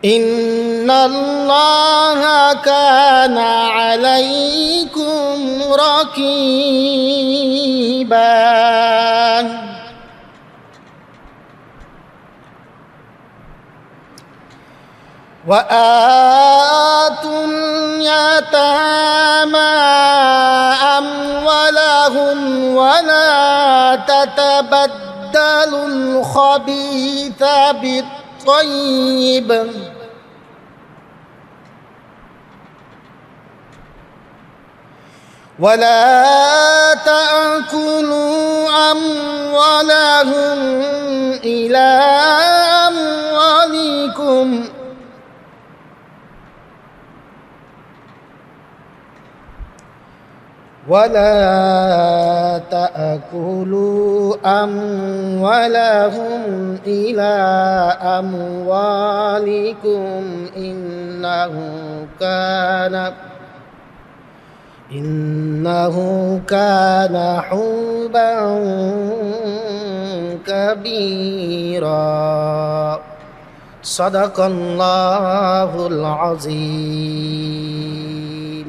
إن الله كان عليكم رقيبا وآتوا اليتامى أموالهم ولا تتبدلوا الخبيث بالطيب ولا تأكلوا أموالهم إلى أموالكم ولا تأكلوا أموالهم إلى أموالكم إنه كان حوبا كبيرا صدق الله العظيم